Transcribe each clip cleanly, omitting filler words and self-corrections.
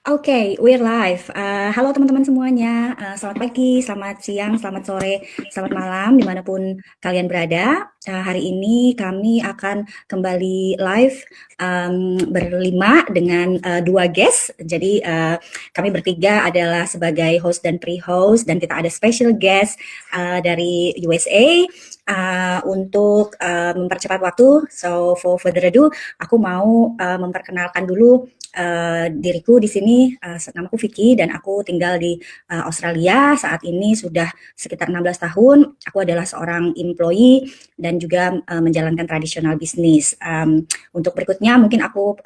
Oke, we're live. Halo teman-teman semuanya. Selamat pagi, selamat siang, selamat sore, selamat malam, dimanapun kalian berada. Hari ini kami akan kembali live berlima dengan dua guest. Jadi kami bertiga adalah sebagai host dan pre-host, dan kita ada special guest dari USA. Untuk mempercepat waktu, so for further ado, aku mau memperkenalkan dulu diriku di sini. Namaku Vicky dan aku tinggal di Australia. Saat ini sudah sekitar 16 tahun. Aku adalah seorang employee dan juga menjalankan tradisional bisnis. Untuk berikutnya mungkin aku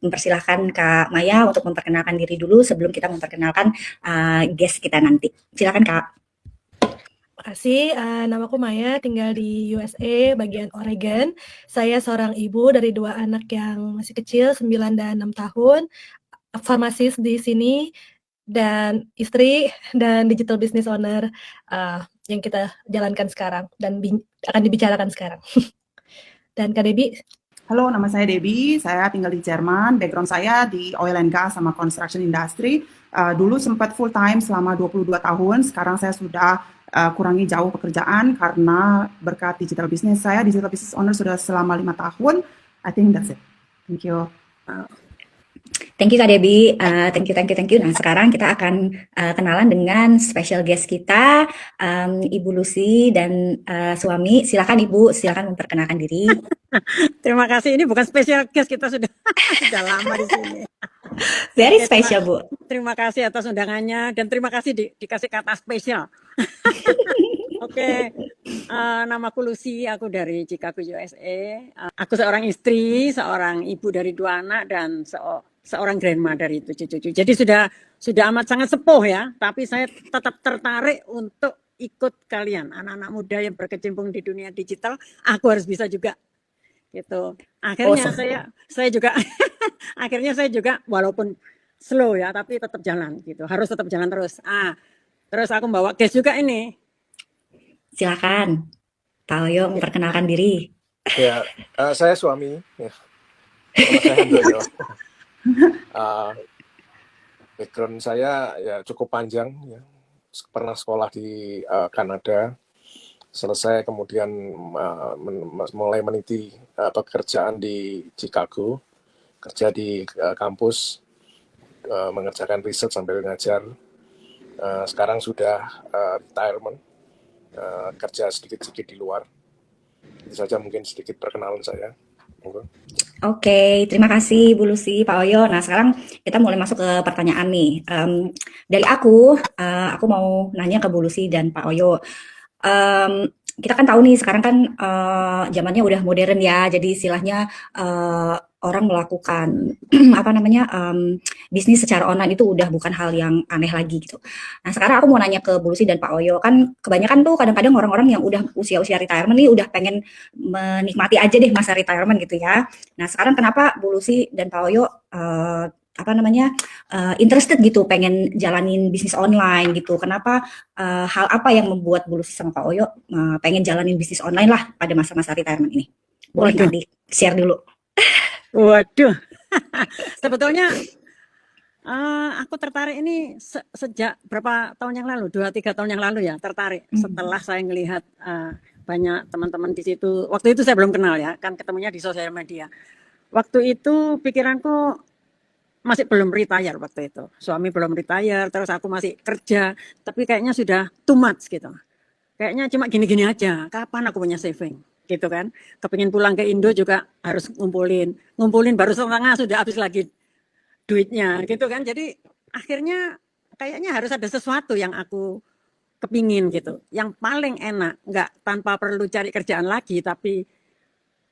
mempersilahkan Kak Maya untuk memperkenalkan diri dulu sebelum kita memperkenalkan guest kita nanti. Silakan Kak. Makasih, namaku Maya, tinggal di USA, bagian Oregon. Saya seorang ibu dari 2 anak yang masih kecil, 9 dan 6 tahun, farmasis di sini, dan istri, dan digital business owner, yang kita jalankan sekarang dan akan dibicarakan sekarang. Dan Kak Debbie? Halo, nama saya Debbie. Saya tinggal di Jerman. Background saya di oil and gas sama construction industry. Dulu sempat full time selama 22 tahun. Sekarang saya sudah kurangi jauh pekerjaan karena berkat digital business. Saya digital business owner sudah selama 5 tahun. I think that's it. Thank you. Thank you Kak Debbie, thank you. Nah sekarang kita akan kenalan dengan special guest kita, Ibu Lucy dan suami. Silakan Ibu, silakan memperkenalkan diri. Terima kasih, ini bukan special guest, kita sudah sudah lama di sini. Very special Bu. Terima kasih atas undangannya dan terima kasih dikasih kata spesial. Oke, namaku Lucy, aku dari Chicago, USA. Aku seorang istri, seorang ibu dari 2 anak dan seorang grandma dari 7 cucu. Jadi sudah amat sangat sepuh ya, tapi saya tetap tertarik untuk ikut kalian, anak-anak muda yang berkecimpung di dunia digital. Aku harus bisa juga, gitu. Akhirnya saya juga, akhirnya saya juga walaupun slow ya, tapi tetap jalan gitu. Harus tetap jalan terus. Terus aku bawa guest juga ini. Silakan, Pak Oyo memperkenalkan diri. Ya, saya suami. Ya. Nama saya Handoyo. Background saya ya cukup panjang. Ya. Pernah sekolah di Kanada. Selesai kemudian mulai meniti pekerjaan di Chicago. Kerja di kampus, mengerjakan riset sambil ngajar. Sekarang sudah retirement. Kerja sedikit-sedikit di luar. Itu saja mungkin sedikit perkenalan saya. Oke, terima kasih Bu Lucy, Pak Oyo. Nah sekarang kita mulai masuk ke pertanyaan nih. Dari aku mau nanya ke Bu Lucy dan Pak Oyo. Kita kan tahu nih sekarang kan zamannya udah modern ya, jadi istilahnya orang melakukan bisnis secara online itu udah bukan hal yang aneh lagi gitu. Nah sekarang aku mau nanya ke Bu Lucy dan Pak Oyo, kan kebanyakan tuh kadang-kadang orang-orang yang udah usia-usia retirement nih udah pengen menikmati aja deh masa retirement gitu ya. Nah sekarang kenapa Bu Lucy dan Pak Oyo interested gitu pengen jalanin bisnis online gitu? Kenapa hal apa yang membuat Bu Lucy sama Pak Oyo pengen jalanin bisnis online lah pada masa-masa retirement ini? Boleh nggak di-share dulu? Waduh, sebetulnya aku tertarik ini sejak berapa tahun yang lalu, 2-3 tahun yang lalu ya, tertarik setelah saya melihat banyak teman-teman di situ. Waktu itu saya belum kenal ya, kan ketemunya di sosial media. Waktu itu pikiranku masih belum retire waktu itu, suami belum retire, terus aku masih kerja, tapi kayaknya sudah too much gitu. Kayaknya cuma gini-gini aja, kapan aku punya saving? Gitu kan, kepingin pulang ke Indo juga harus ngumpulin baru setengah sudah habis lagi duitnya gitu kan. Jadi akhirnya kayaknya harus ada sesuatu yang aku kepingin gitu, yang paling enak, nggak tanpa perlu cari kerjaan lagi tapi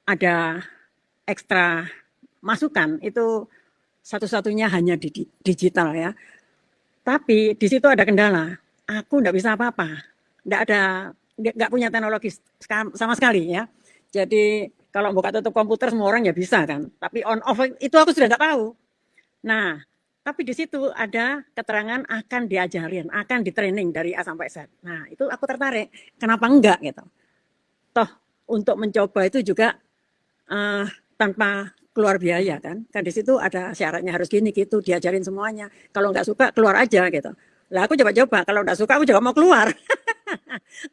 ada ekstra masukan, itu satu-satunya hanya di digital ya. Tapi di situ ada kendala, aku nggak bisa apa-apa, nggak punya teknologi sama sekali ya. Jadi kalau buka tutup komputer semua orang ya bisa kan, tapi on off itu aku sudah nggak tahu. Nah, tapi di situ ada keterangan akan diajarin, akan di-training dari A sampai Z. Nah, itu aku tertarik. Kenapa enggak gitu? Toh untuk mencoba itu juga tanpa keluar biaya kan. Kan di situ ada syaratnya harus gini gitu, diajarin semuanya. Kalau nggak suka keluar aja gitu. Lah aku coba-coba, kalau nggak suka aku juga mau keluar.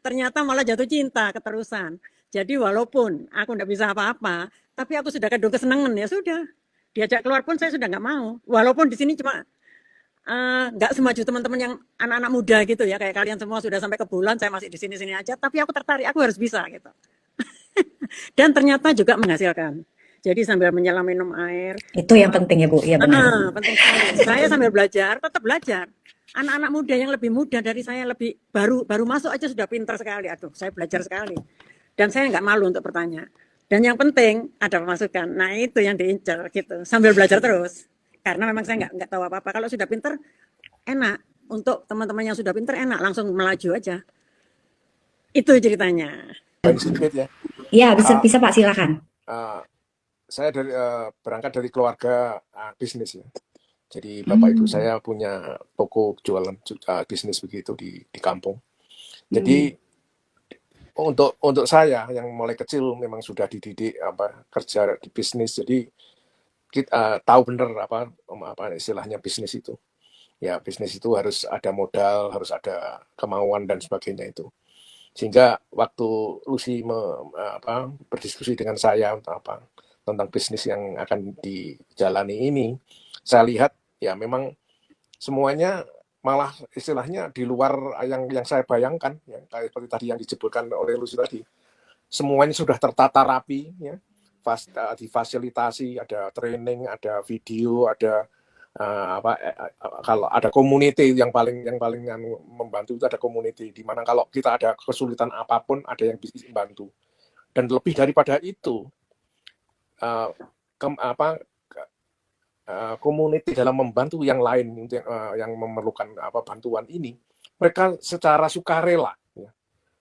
Ternyata malah jatuh cinta keterusan. Jadi walaupun aku nggak bisa apa-apa, tapi aku sudah kadung kesenangan ya sudah. Diajak keluar pun saya sudah nggak mau. Walaupun di sini cuma nggak semaju teman-teman yang anak-anak muda gitu ya, kayak kalian semua sudah sampai ke bulan, saya masih di sini-sini aja. Tapi aku tertarik, aku harus bisa gitu. Dan ternyata juga menghasilkan. Jadi sambil menyelam minum air. Itu yang penting ya Bu, ya benar. Penting sekali. Saya sambil belajar, tetap belajar. Anak-anak muda yang lebih muda dari saya, lebih baru masuk aja sudah pintar sekali. Aduh, saya belajar sekali. Dan saya nggak malu untuk bertanya. Dan yang penting ada pemasukan. Nah itu yang diincar gitu. Sambil belajar terus. Karena memang saya nggak tahu apa-apa. Kalau sudah pintar, enak. Untuk teman-teman yang sudah pintar, enak. Langsung melaju aja. Itu ceritanya. Sedikit ya. Iya, bisa Pak, silakan. Saya berangkat dari keluarga bisnis ya. Jadi bapak ibu saya punya toko jualan bisnis begitu di kampung. Jadi untuk saya yang mulai kecil memang sudah dididik kerja di bisnis. Jadi kita tahu benar apa istilahnya bisnis itu. Ya bisnis itu harus ada modal, harus ada kemauan dan sebagainya itu. Sehingga waktu Lucy berdiskusi dengan saya tentang bisnis yang akan dijalani ini, saya lihat ya memang semuanya malah istilahnya di luar yang saya bayangkan, ya, kayak seperti tadi yang disebutkan oleh Lucy tadi. Semuanya sudah tertata rapi, ya, difasilitasi, ada training, ada video, ada kalau ada community yang paling membantu itu ada community, di mana kalau kita ada kesulitan apapun ada yang bisa membantu. Dan lebih daripada itu, community dalam membantu yang lain yang memerlukan bantuan ini, mereka secara sukarela, ya,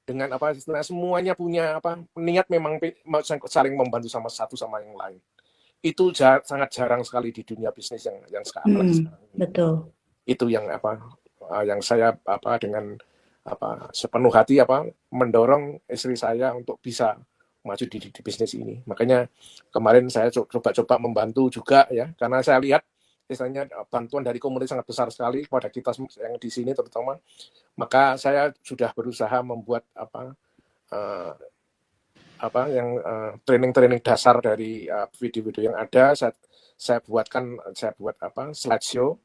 dengan semuanya punya niat memang saling membantu sama satu sama yang lain. Itu sangat jarang sekali di dunia bisnis yang sekarang. Betul. Itu yang yang saya dengan sepenuh hati mendorong istri saya untuk bisa maju di bisnis ini. Makanya kemarin saya coba membantu juga ya, karena saya lihat istilahnya bantuan dari komunitas sangat besar sekali kepada kita yang di sini terutama. Maka saya sudah berusaha membuat training dasar dari video-video yang ada. Saya buat slideshow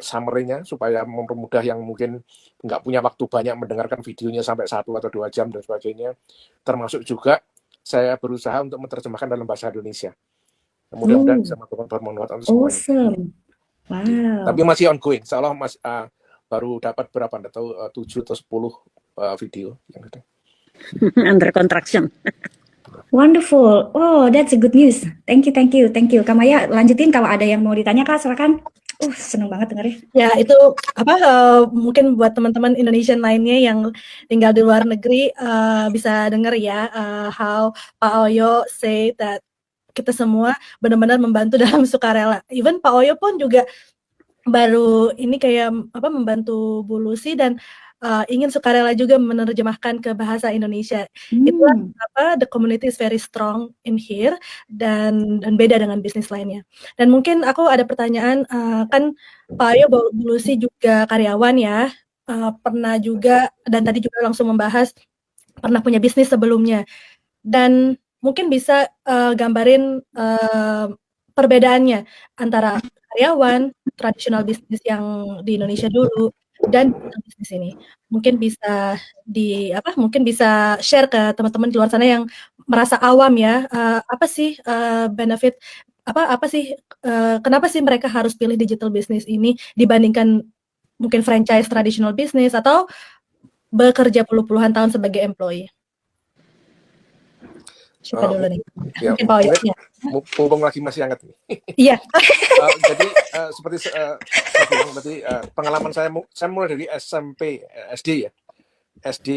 summary-nya supaya mempermudah yang mungkin nggak punya waktu banyak mendengarkan videonya sampai 1 atau 2 jam dan sebagainya. Termasuk juga saya berusaha untuk menerjemahkan dalam bahasa Indonesia. Mudah-mudahan bisa bermanfaat untuk semuanya. Awesome. Wow. Tapi masih ongoing. Seolah baru dapat berapa? Nggak tahu 7 atau 10 video yang ada. Under construction. Wonderful. Oh, that's a good news. Thank you. Kamaya, lanjutin kalau ada yang mau ditanya, Kak, silakan. Seneng banget dengerin. Ya, itu mungkin buat teman-teman Indonesian lainnya yang tinggal di luar negeri bisa denger ya how Pak Oyo say that kita semua benar-benar membantu dalam sukarela. Even Pak Oyo pun juga baru ini kayak membantu Bu Lucy dan ingin sukarela juga menerjemahkan ke bahasa Indonesia. Itulah kenapa the community is very strong in here dan beda dengan bisnis lainnya. Dan mungkin aku ada pertanyaan, kan Pak Ayo, Bu Lucy juga karyawan ya, pernah juga dan tadi juga langsung membahas pernah punya bisnis sebelumnya. Dan mungkin bisa gambarin perbedaannya antara karyawan, tradisional bisnis yang di Indonesia dulu dan bisnis ini. Mungkin bisa mungkin bisa share ke teman-teman di luar sana yang merasa awam ya, apa sih benefit kenapa sih mereka harus pilih digital business ini dibandingkan mungkin franchise traditional business atau bekerja puluhan tahun sebagai employee. Siapa dulu nih? Ya, mungkin Pak Oyo. Mumpung lagi masih hangat nih. Iya. Jadi seperti berarti pengalaman saya mulai dari SMP, SD ya. SD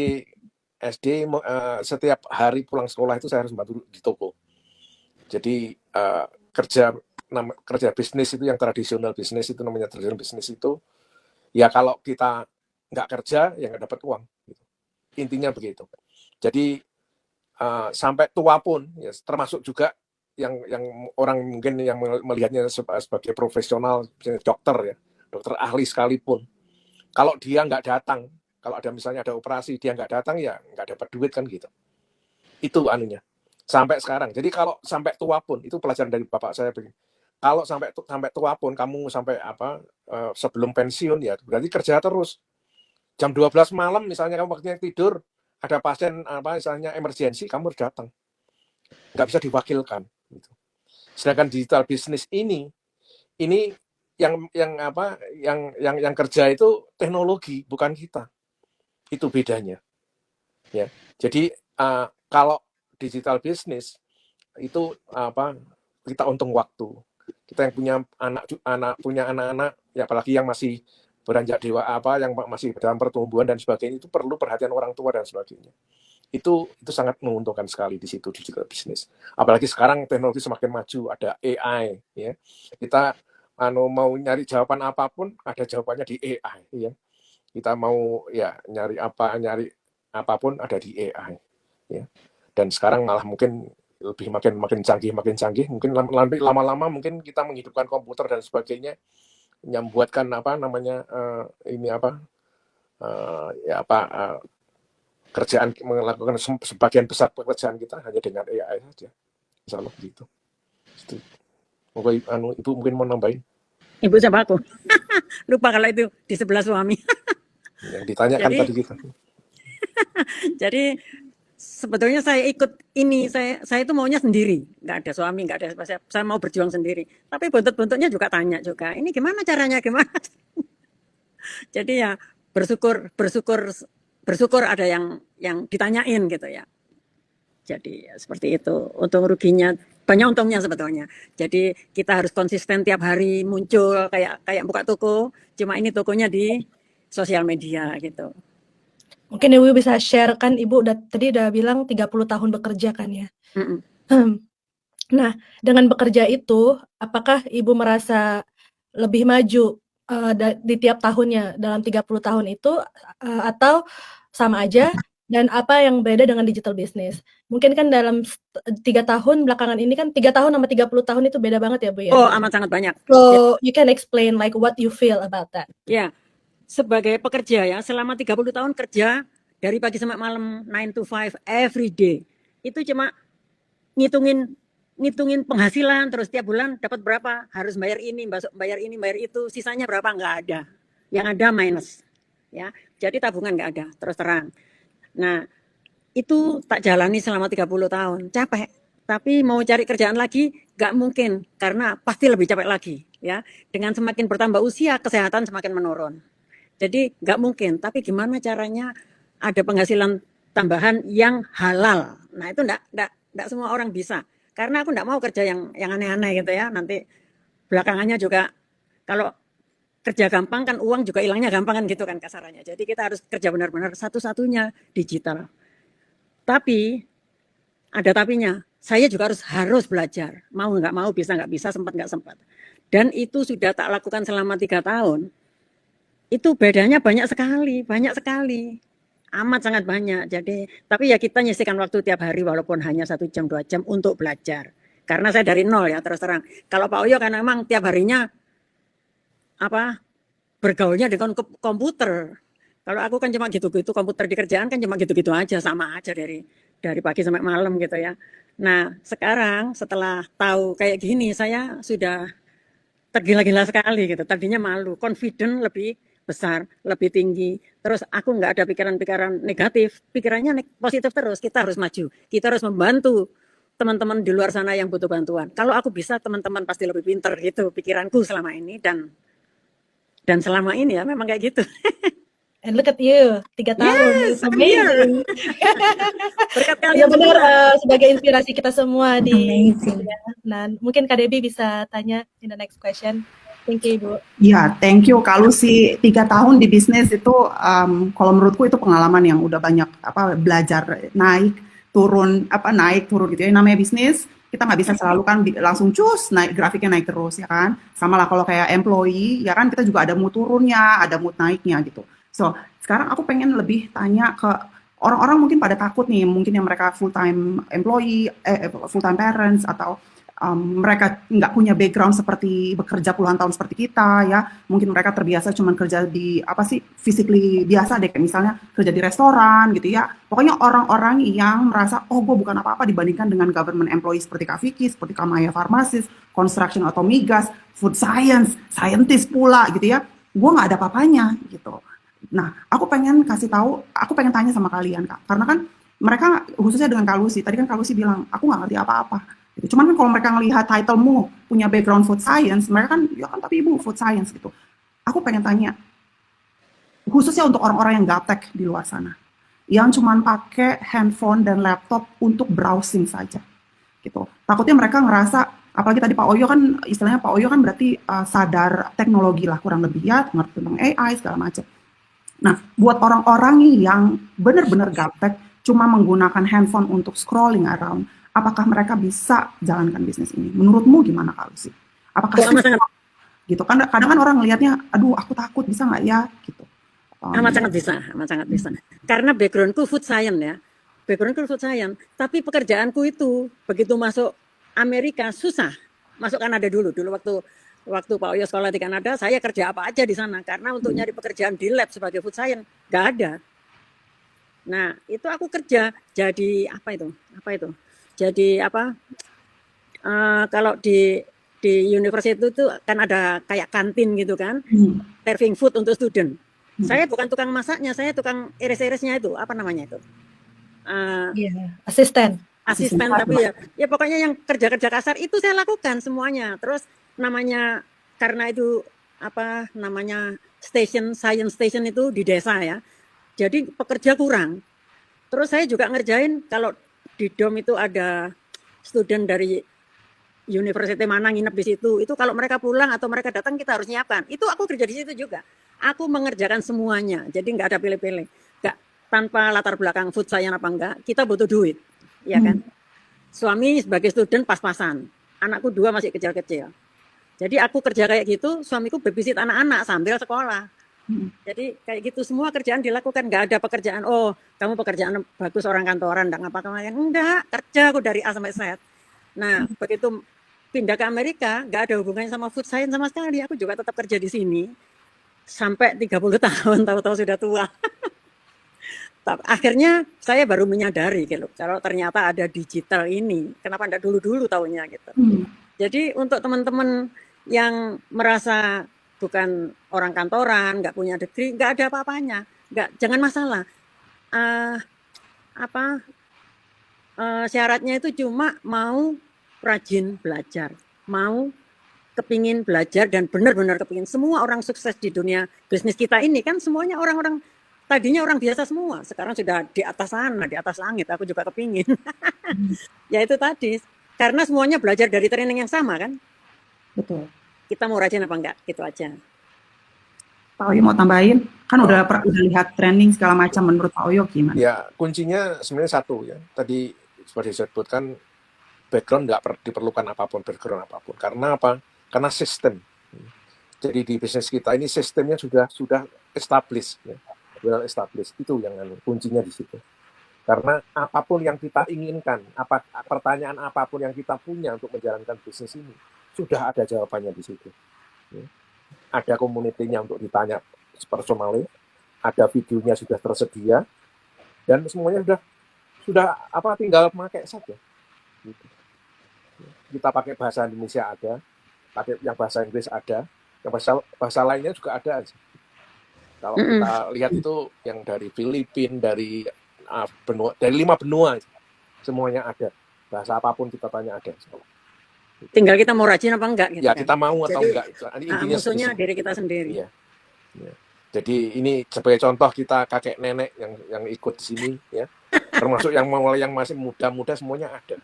setiap hari pulang sekolah itu saya harus membantu di toko. Jadi kerja bisnis itu yang tradisional bisnis itu namanya tradisional bisnis itu ya kalau kita nggak kerja ya nggak dapat uang. Gitu. Intinya begitu. Jadi sampai tua pun, ya, termasuk juga yang orang mungkin yang melihatnya sebagai profesional, misalnya dokter ya, dokter ahli sekalipun, kalau dia nggak datang, kalau ada misalnya ada operasi dia nggak datang ya nggak dapat duit kan gitu. Itu anunya sampai sekarang. Jadi kalau sampai tua pun, itu pelajaran dari bapak saya begini. Kalau sampai tua pun kamu sampai sebelum pensiun ya berarti kerja terus. Jam 12 malam misalnya kamu waktunya tidur, ada pasien misalnya emergensi, kamu harus datang. Nggak bisa diwakilkan. Gitu. Sedangkan digital business ini yang kerja itu teknologi, bukan kita. Itu bedanya. Ya. Jadi kalau digital business itu kita untung waktu. Kita yang punya anak-anak, ya apalagi yang masih beranjak dewa yang masih dalam pertumbuhan dan sebagainya, itu perlu perhatian orang tua dan sebagainya. Itu sangat menguntungkan sekali di situ digital business. Apalagi sekarang teknologi semakin maju, ada AI ya. Kita mau nyari jawaban apapun ada jawabannya di AI ya. Kita mau ya nyari apapun ada di AI ya. Dan sekarang malah mungkin lebih makin canggih, mungkin lama-lama mungkin kita menghidupkan komputer dan sebagainya, yang membuatkan kerjaan, melakukan sebagian besar pekerjaan kita hanya dengan AI saja. Insya Allah begitu. Ibu mungkin mau nambahin? Ibu siapa aku? Lupa kalau itu di sebelah suami. Yang ditanyakan tadi gitu. Jadi sebetulnya saya ikut ini, saya itu maunya sendiri, nggak ada suami, nggak ada saya mau berjuang sendiri. Tapi buntut-buntutnya juga tanya juga, ini gimana caranya, gimana? Jadi ya bersyukur ada yang ditanyain gitu ya. Jadi ya, seperti itu. Untung ruginya banyak untungnya sebetulnya. Jadi kita harus konsisten tiap hari muncul kayak buka toko. Cuma ini tokonya di sosial media gitu. Mungkin Ibu bisa share, kan Ibu tadi udah bilang 30 tahun bekerja kan ya. Nah, dengan bekerja itu, apakah Ibu merasa lebih maju di tiap tahunnya dalam 30 tahun itu, atau sama aja? Dan apa yang beda dengan digital business? Mungkin kan dalam 3 tahun belakangan ini kan 3 tahun sama 30 tahun itu beda banget ya Bu ya? Oh, amat sangat banyak. So, you can explain like what you feel about that. Ya, sebagai pekerja ya, selama 30 tahun kerja dari pagi sampai malam 9 to 5 every day. Itu cuma ngitungin penghasilan, terus tiap bulan dapat berapa, harus bayar ini, bayar itu, sisanya berapa, nggak ada. Yang ada minus. Ya, jadi tabungan nggak ada, terus terang. Nah, itu tak jalani selama 30 tahun, capek. Tapi mau cari kerjaan lagi nggak mungkin, karena pasti lebih capek lagi. Ya, dengan semakin bertambah usia, kesehatan semakin menurun. Jadi nggak mungkin, tapi gimana caranya ada penghasilan tambahan yang halal. Nah itu enggak semua orang bisa. Karena aku enggak mau kerja yang aneh-aneh gitu ya. Nanti belakangannya juga kalau kerja gampang kan uang juga hilangnya gampang kan gitu kan kasarannya. Jadi kita harus kerja benar-benar satu-satunya digital. Tapi ada tapinya. Saya juga harus belajar. Mau nggak mau, bisa nggak bisa, sempat nggak sempat. Dan itu sudah tak lakukan selama 3 tahun. Itu bedanya banyak sekali. Amat sangat banyak. Jadi, tapi ya kita nyisikan waktu tiap hari walaupun hanya 1 jam 2 jam untuk belajar. Karena saya dari nol ya terus terang. Kalau Pak Oyo kan memang tiap harinya bergaulnya dengan komputer. Kalau aku kan cuma gitu-gitu, komputer di kerjaan kan cuma gitu-gitu aja, sama aja dari pagi sampai malam gitu ya. Nah, sekarang setelah tahu kayak gini, saya sudah tergila-gila sekali gitu. Tadinya malu, confident lebih besar, lebih tinggi. Terus aku nggak ada pikiran-pikiran negatif, pikirannya positif terus. Kita harus maju, kita harus membantu teman-teman di luar sana yang butuh bantuan. Kalau aku bisa, teman-teman pasti lebih pinter gitu pikiranku selama ini dan selama ini ya memang kayak gitu. And look at you, 3 tahun. Yes, It's amazing. Berkat Ya kalian benar, semua. sebagai inspirasi kita semua di Amazing. Nah, mungkin Kak Debbie bisa tanya in the next question. Thank you, Ibu. Ya, thank you. Kalau si 3 tahun di bisnis itu, kalau menurutku itu pengalaman yang udah banyak belajar naik turun gitu ya. Namanya bisnis, kita nggak bisa selalu kan langsung cus naik, grafiknya naik terus ya kan. Sama lah kalau kayak employee ya kan, kita juga ada mood turunnya, ada mood naiknya gitu. So sekarang aku pengen lebih tanya ke orang-orang mungkin pada takut nih, mungkin yang mereka full time employee, full time parents atau mereka nggak punya background seperti bekerja puluhan tahun seperti kita ya, mungkin mereka terbiasa cuman kerja di physically biasa deh, kayak misalnya kerja di restoran gitu ya. Pokoknya orang-orang yang merasa oh gue bukan apa-apa dibandingkan dengan government employee seperti Kak Vicky, seperti Kak Maya farmasis, construction atau migas, food science, scientist pula gitu ya. Gue nggak ada apa-apanya gitu. Nah, aku pengen tanya sama kalian Kak, karena kan mereka khususnya dengan Kak Lucy, tadi kan Kak Lucy bilang aku nggak ngerti apa-apa. Gitu. Cuman kan kalau mereka ngelihat titlemu punya background food science, mereka kan ya kan tapi ibu food science gitu. Aku pengen tanya, khususnya untuk orang-orang yang gaptek di luar sana, yang cuman pakai handphone dan laptop untuk browsing saja, gitu. Takutnya mereka ngerasa, apalagi tadi Pak Oyo kan istilahnya Pak Oyo kan berarti sadar teknologi lah kurang lebih ya, ngerti tentang AI segala macam. Nah, buat orang-orang yang benar-benar gaptek, cuma menggunakan handphone untuk scrolling around, apakah mereka bisa jalankan bisnis ini? Menurutmu gimana Kak Lucy? Apakah susah? Gitu kan kadang kan orang ngelihatnya, aduh aku takut bisa nggak ya? Gitu. Amat sangat bisa. Karena backgroundku food science ya, tapi pekerjaanku itu begitu masuk Amerika susah. Masuk Kanada dulu waktu Pak Oyo sekolah di Kanada, saya kerja apa aja di sana karena untuk nyari pekerjaan di lab sebagai food science nggak ada. Nah itu aku kerja jadi apa itu? Jadi kalau di universitas itu kan ada kayak kantin gitu kan, serving food untuk student. Saya bukan tukang masaknya, saya tukang iris-irisnya itu, apa namanya itu? Asisten Tapi ya pokoknya yang kerja-kerja kasar itu saya lakukan semuanya. Terus namanya karena itu science station itu di desa ya. Jadi pekerja kurang. Terus saya juga ngerjain kalau di dom itu ada student dari universitas mana nginep di situ. Itu kalau mereka pulang atau mereka datang kita harus nyiapkan. Itu aku kerja di situ juga. Aku mengerjakan semuanya. Jadi nggak ada pilih-pilih. Nggak tanpa latar belakang food science apa enggak. Kita butuh duit, ya kan? Suami sebagai student pas-pasan. Anakku 2 masih kecil-kecil. Jadi aku kerja kayak gitu. Suamiku babysit anak-anak sambil sekolah. Jadi kayak gitu semua kerjaan dilakukan, nggak ada pekerjaan kamu pekerjaan bagus orang kantoran nggak ngapa-ngapain, enggak, kerja aku dari A sampai Z. Nah begitu pindah ke Amerika nggak ada hubungannya sama food science sama sekali, aku juga tetap kerja di sini sampai 30 tahun, tahu-tahu sudah tua. Akhirnya saya baru menyadari gitu, kalau ternyata ada digital ini, kenapa enggak dulu-dulu taunya gitu. Jadi untuk teman-teman yang merasa bukan orang kantoran, nggak punya degree, nggak ada apa-apanya, jangan masalah. Syaratnya itu cuma mau rajin belajar, mau kepingin belajar dan benar-benar kepingin. Semua orang sukses di dunia bisnis kita ini kan semuanya orang-orang tadinya orang biasa semua, sekarang sudah di atas sana, di atas langit. Aku juga kepingin. Ya itu tadi, karena semuanya belajar dari training yang sama kan. Betul. Kita mau rajin apa enggak, gitu aja. Pak Oyo mau tambahin? Kan udah lihat training segala macam, menurut Pak Oyo gimana? Ya, kuncinya sebenarnya satu ya. Tadi seperti disebutkan, background nggak diperlukan apapun, background apapun. Karena apa? Karena sistem. Jadi di bisnis kita ini sistemnya sudah established, ya. Well established. Itu yang kuncinya di situ. Karena apapun yang kita inginkan, pertanyaan apapun yang kita punya untuk menjalankan bisnis ini, sudah ada jawabannya di situ. Ada komunitinya untuk ditanya personally, ada videonya sudah tersedia, dan semuanya sudah tinggal pakai saja. Gitu. Kita pakai bahasa Indonesia ada, pakai yang bahasa Inggris ada, yang bahasa lainnya juga ada. Kalau kita lihat itu yang dari Filipina, dari 5 benua, semuanya ada. Bahasa apapun kita tanya ada. Tinggal kita mau rajin apa enggak gitu. Ya, kita mau atau enggak. Ini musuhnya diri kita sendiri. Ya. Jadi ini sebagai contoh kita kakek nenek yang ikut di sini ya. Termasuk yang masih muda-muda semuanya ada.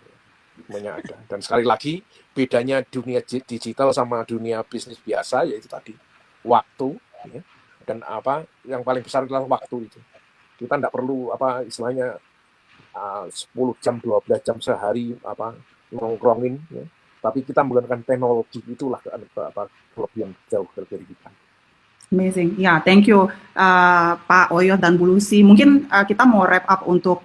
Semuanya ada. Dan sekali lagi bedanya dunia digital sama dunia bisnis biasa yaitu tadi waktu ya. Dan yang paling besar adalah waktu itu. Kita enggak perlu istilahnya 10 jam 12 jam sehari nongkrongin ya. Tapi kita menggunakan teknologi, itulah kelebihan jauh dari kita. Amazing. Ya, thank you Pak Oyo dan Bu Lucy. Mungkin kita mau wrap up untuk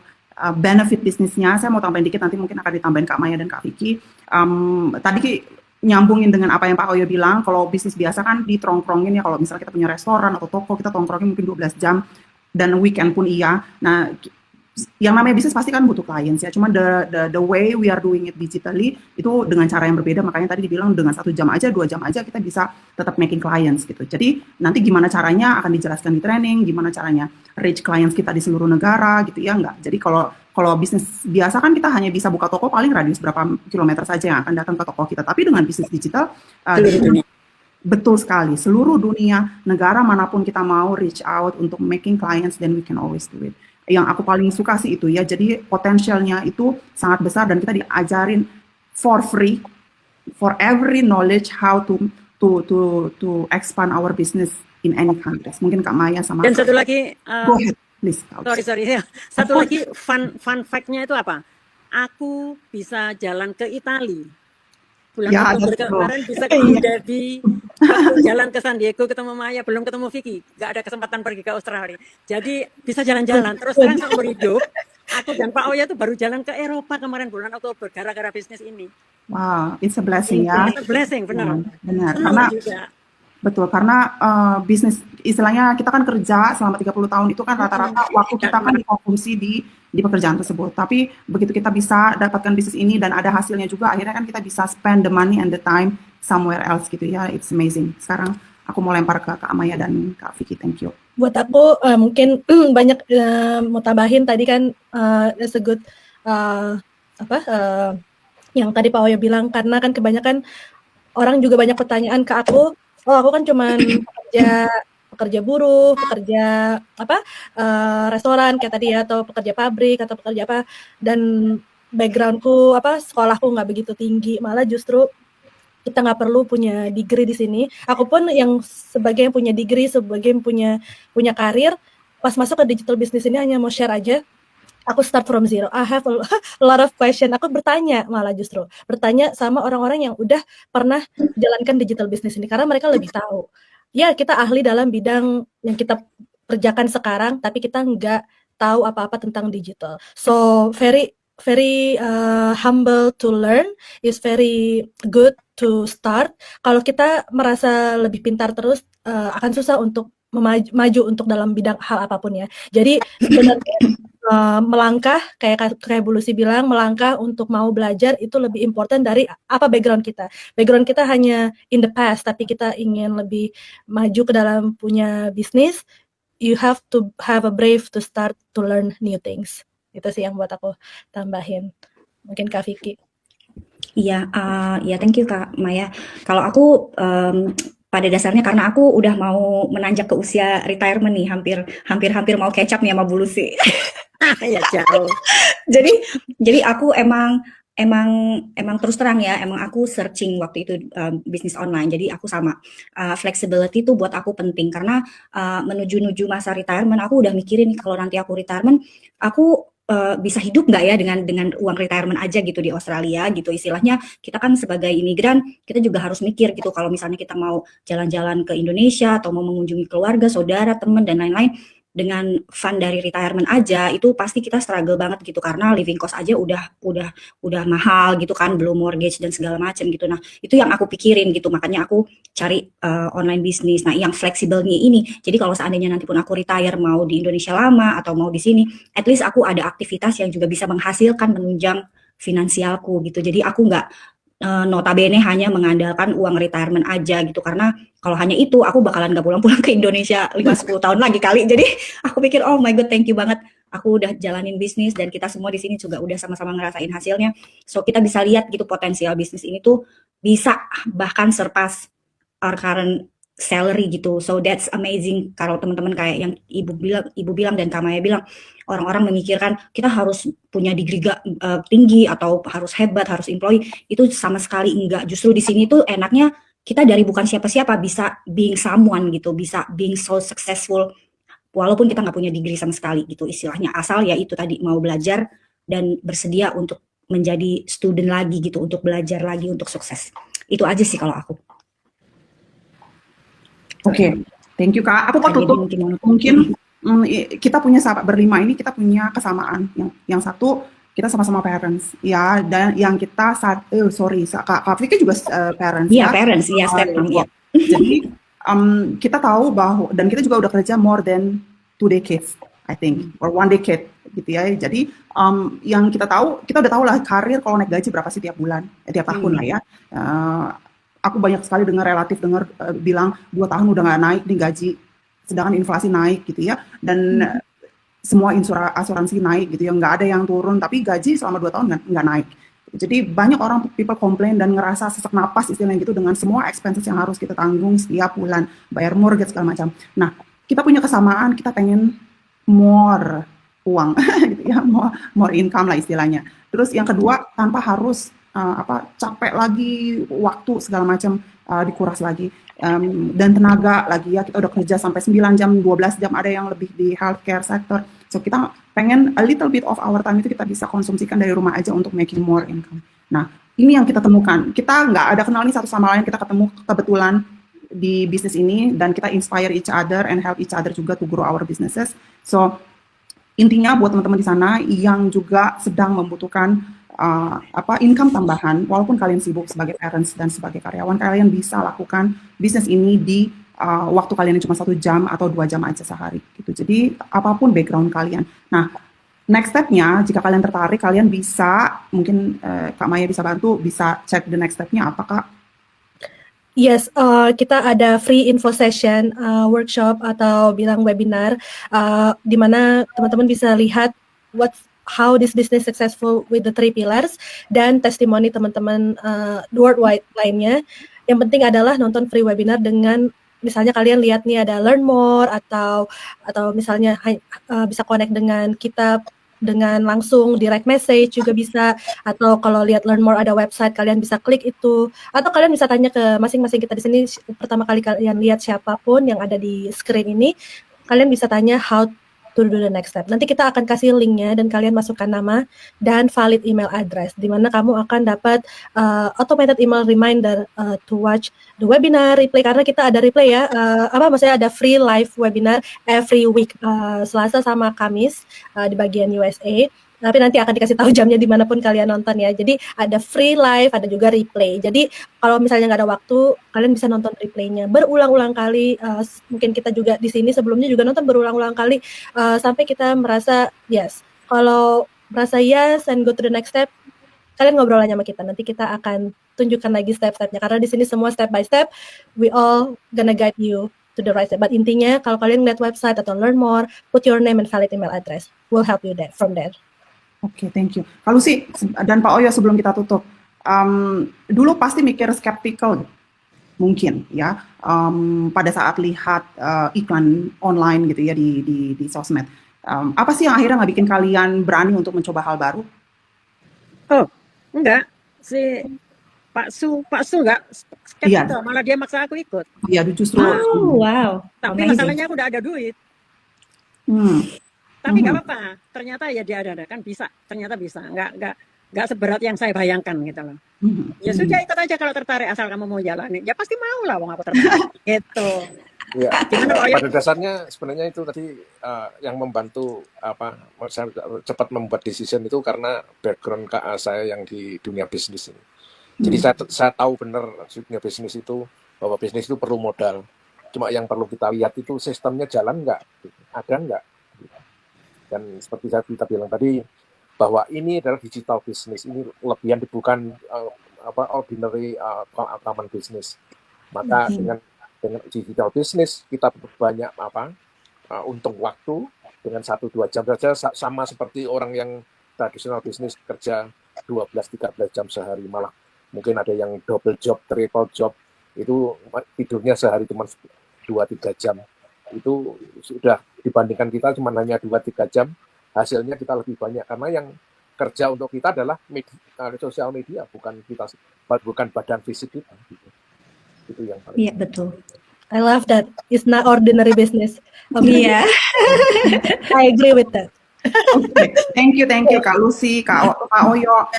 benefit bisnisnya. Saya mau tambahin dikit, nanti mungkin akan ditambahin Kak Maya dan Kak Vicky. Tadi nyambungin dengan apa yang Pak Oyo bilang, kalau bisnis biasa kan ditongkrongin ya, kalau misalnya kita punya restoran atau toko, kita tongkrongin mungkin 12 jam, dan weekend pun iya. Nah, yang namanya bisnis pasti kan butuh clients ya, cuma the way we are doing it digitally itu dengan cara yang berbeda, makanya tadi dibilang dengan 1 jam aja, 2 jam aja kita bisa tetap making clients gitu. Jadi nanti gimana caranya akan dijelaskan di training, gimana caranya reach clients kita di seluruh negara gitu ya, enggak. Jadi kalau bisnis biasa kan kita hanya bisa buka toko paling radius berapa kilometer saja yang akan datang ke toko kita, tapi dengan bisnis digital betul sekali, seluruh dunia, negara manapun kita mau reach out untuk making clients, then we can always do it. Yang aku paling suka sih itu ya, jadi potensialnya itu sangat besar dan kita diajarin for free, for every knowledge how to expand our business in any countries. Mungkin Kak Maya sama. Dan satu lagi, go ahead, please. sorry ya. Satu lagi fun fact-nya itu apa? Aku bisa jalan ke Italia. Bulan Ya, Oktober that's kemarin true. bisa ke Abu Dhabi, aku jalan ke San Diego ketemu Maya, belum ketemu Vicky, nggak ada kesempatan pergi ke Australia. Jadi bisa jalan-jalan. Terus sekarang seumur hidup, aku dan Pak Oya tuh baru jalan ke Eropa kemarin bulan Oktober gara-gara bisnis ini. Wow, it's a blessing ya. It's a blessing, benar. Benar, Senang karena juga. betul, karena bisnis istilahnya kita kan kerja selama 30 tahun itu kan rata-rata waktu kita kan dikonsumsi di pekerjaan tersebut. Tapi begitu kita bisa dapatkan bisnis ini dan ada hasilnya juga, akhirnya kan kita bisa spend the money and the time somewhere else gitu ya. It's amazing. Sekarang aku mau lempar ke Kak Maya dan Kak Vicky. Thank you. Buat aku mungkin banyak mau tambahin tadi kan that's a good yang tadi Pak Oyo bilang, karena kan kebanyakan orang juga banyak pertanyaan ke aku, aku kan cuman pekerja buruh, pekerja restoran kayak tadi ya, atau pekerja pabrik atau pekerja apa, dan backgroundku sekolahku nggak begitu tinggi, malah justru kita nggak perlu punya degree di sini. Aku pun yang sebagai yang punya degree, sebagai yang punya karir, pas masuk ke digital business ini hanya mau share aja. Aku start from zero. I have a lot of question. Aku bertanya sama orang-orang yang udah pernah jalankan digital business ini, karena mereka lebih tahu. Ya, kita ahli dalam bidang yang kita kerjakan sekarang, tapi kita nggak tahu apa-apa tentang digital. So very humble to learn, is very good to start. Kalau kita merasa lebih pintar terus, akan susah untuk maju untuk dalam bidang hal apapun ya. Jadi sebenarnya melangkah kayak Bu Lucy bilang, melangkah untuk mau belajar itu lebih important dari apa background kita. Background kita hanya in the past, tapi kita ingin lebih maju ke dalam punya bisnis, you have to have a brave to start to learn new things. Itu sih yang buat aku tambahin. Mungkin Kak Vicky. Iya, thank you Kak Maya. Kalau aku pada dasarnya karena aku udah mau menanjak ke usia retirement nih, hampir mau catch up nih sama Bu Lucy. Ya jauh. Jadi aku emang terus terang ya, emang aku searching waktu itu bisnis online. Jadi aku sama flexibility itu buat aku penting, karena menuju masa retirement aku udah mikirin kalau nanti aku retirement aku bisa hidup nggak ya dengan uang retirement aja gitu di Australia gitu. Istilahnya kita kan sebagai imigran kita juga harus mikir gitu, kalau misalnya kita mau jalan-jalan ke Indonesia atau mau mengunjungi keluarga, saudara, teman dan lain-lain, dengan fund dari retirement aja itu pasti kita struggle banget gitu, karena living cost aja udah mahal gitu kan, belum mortgage dan segala macam gitu. Nah itu yang aku pikirin gitu, makanya aku cari online bisnis. Nah yang fleksibelnya ini, jadi kalau seandainya nanti pun aku retire mau di Indonesia lama atau mau di sini, at least aku ada aktivitas yang juga bisa menghasilkan, menunjang finansialku gitu. Jadi aku nggak notabene hanya mengandalkan uang retirement aja gitu, karena kalau hanya itu aku bakalan gak pulang-pulang ke Indonesia 5-10 tahun lagi kali. Jadi aku pikir oh my god, thank you banget, aku udah jalanin bisnis dan kita semua di sini juga udah sama-sama ngerasain hasilnya. So kita bisa lihat gitu potensial bisnis ini tuh bisa bahkan surpass our current salary gitu. So that's amazing. Kalau teman-teman kayak yang ibu bilang dan Kak Maya bilang, orang-orang memikirkan kita harus punya degree tinggi atau harus hebat, harus employee, itu sama sekali enggak. Justru di sini tuh enaknya kita dari bukan siapa-siapa bisa being someone gitu, bisa being so successful walaupun kita nggak punya degree sama sekali gitu istilahnya, asal ya itu tadi mau belajar dan bersedia untuk menjadi student lagi gitu, untuk belajar lagi untuk sukses. Itu aja sih kalau aku. Oke, thank you Kak. Aku mau tutup mungkin kita punya sahabat berlima ini kita punya kesamaan. Yang satu kita sama-sama parents ya, dan yang kita Kak Vicky juga parents Iya, ya. parents, iya, step mom, iya. Jadi kita tahu bahwa, dan kita juga udah kerja more than 2 decades, I think, or 1 decade gitu ya. Jadi yang kita tahu, kita udah tahu lah karir kalau naik gaji berapa sih tiap bulan, tiap tahun lah ya. Aku banyak sekali dengar bilang 2 tahun udah nggak naik nih gaji, sedangkan inflasi naik gitu ya, dan semua asuransi naik gitu ya, nggak ada yang turun, tapi gaji selama 2 tahun nggak naik. Jadi banyak orang people complain dan ngerasa sesak napas istilahnya gitu dengan semua expenses yang harus kita tanggung setiap bulan, bayar mortgage segala macam. Nah, kita punya kesamaan, kita pengen more uang, gitu ya, more income lah istilahnya. Terus yang kedua, tanpa harus capek lagi, waktu segala macam dikuras lagi, dan tenaga lagi ya, kita udah kerja sampai 9 jam, 12 jam, ada yang lebih di healthcare sector. So kita pengen a little bit of our time itu kita bisa konsumsikan dari rumah aja untuk making more income. Nah, ini yang kita temukan. Kita nggak ada kenal nih satu sama lain, kita ketemu kebetulan di bisnis ini, dan kita inspire each other and help each other juga to grow our businesses. So, intinya buat teman-teman di sana yang juga sedang membutuhkan income tambahan, walaupun kalian sibuk sebagai parents dan sebagai karyawan, kalian bisa lakukan bisnis ini di waktu kalian cuma 1 jam atau 2 jam aja sehari gitu. Jadi apapun background kalian. Nah, next step-nya, jika kalian tertarik, kalian bisa, mungkin Kak Maya bisa bantu, bisa cek the next step-nya apa, Kak? Yes, kita ada free info session, workshop atau bilang webinar, di mana teman-teman bisa lihat how this business successful with the 3 pillars, dan testimoni teman-teman worldwide lainnya. Yang penting adalah nonton free webinar dengan, misalnya kalian lihat nih ada learn more, atau misalnya bisa connect dengan kita dengan langsung direct message juga bisa, atau kalau lihat learn more ada website, kalian bisa klik itu, atau kalian bisa tanya ke masing-masing kita di sini. Pertama kali kalian lihat siapapun yang ada di screen ini, kalian bisa tanya how to do the next step. Nanti kita akan kasih linknya dan kalian masukkan nama dan valid email address, di mana kamu akan dapat automated email reminder to watch the webinar replay, karena kita ada replay ya, maksudnya ada free live webinar every week, Selasa sama Kamis di bagian USA. Tapi nanti akan dikasih tahu jamnya dimanapun kalian nonton ya. Jadi ada free live, ada juga replay. Jadi kalau misalnya nggak ada waktu, kalian bisa nonton replaynya berulang-ulang kali. Mungkin kita juga di sini sebelumnya juga nonton berulang-ulang kali sampai kita merasa yes. Kalau merasa yes and go to the next step, kalian ngobrol aja sama kita. Nanti kita akan tunjukkan lagi step-stepnya. Karena di sini semua step by step, we all gonna guide you to the right step. But intinya kalau kalian lihat website atau learn more, put your name and valid email address. We'll help you there from there. Oke, thank you. Kalau sih, dan Pak Oyo sebelum kita tutup, dulu pasti mikir skeptical, mungkin ya, pada saat lihat iklan online gitu ya di sosmed. Apa sih yang akhirnya nggak bikin kalian berani untuk mencoba hal baru? Oh, enggak. Si Pak Su nggak skeptikal, malah dia maksa aku ikut. Iya, justru. Oh, wow. Tapi masalahnya aku udah ada duit. Tapi nggak apa-apa, ternyata ya diadakan bisa, ternyata bisa, nggak seberat yang saya bayangkan gitu loh. Ya sudah, ikut aja kalau tertarik, asal kamu mau jalani, ya pasti mau lah, wong aku tertarik gitu. Ya, pada dasarnya sebenarnya itu tadi yang membantu saya cepat membuat decision itu karena background saya yang di dunia bisnis ini. Jadi saya tahu benar dunia bisnis itu, bahwa bisnis itu perlu modal. Cuma yang perlu kita lihat itu sistemnya jalan nggak, ada nggak. Dan seperti kita bilang tadi, bahwa ini adalah digital business, ini lebihan bukan ordinary common business. Maka dengan digital business kita banyak untung waktu, dengan 1-2 jam saja, sama seperti orang yang tradisional bisnis kerja 12-13 jam sehari, malah mungkin ada yang double job, triple job, itu tidurnya sehari cuma 2-3 jam. Itu sudah dibandingkan kita cuma hanya 2-3 jam, hasilnya kita lebih banyak, karena yang kerja untuk kita adalah sosial media, bukan badan fisik kita. Itu yang paling. Iya, betul. I love that. It's not ordinary business. Iya. I agree with that. Okay. Thank you Kak Lucy, Kak Oyo.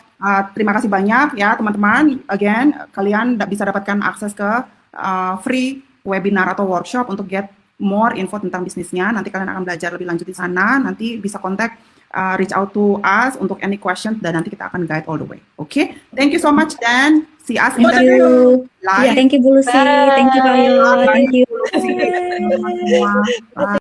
Terima kasih banyak ya teman-teman. Again, kalian bisa dapatkan akses ke free webinar atau workshop untuk get more info tentang bisnisnya. Nanti kalian akan belajar lebih lanjut di sana. Nanti bisa kontak, reach out to us untuk any question, dan nanti kita akan guide all the way. Okay? Thank you so much, Dan. See us in Thank the you. live. Thank you Bu Lucy, thank you Pak Yo, thank you. Bye. Bye.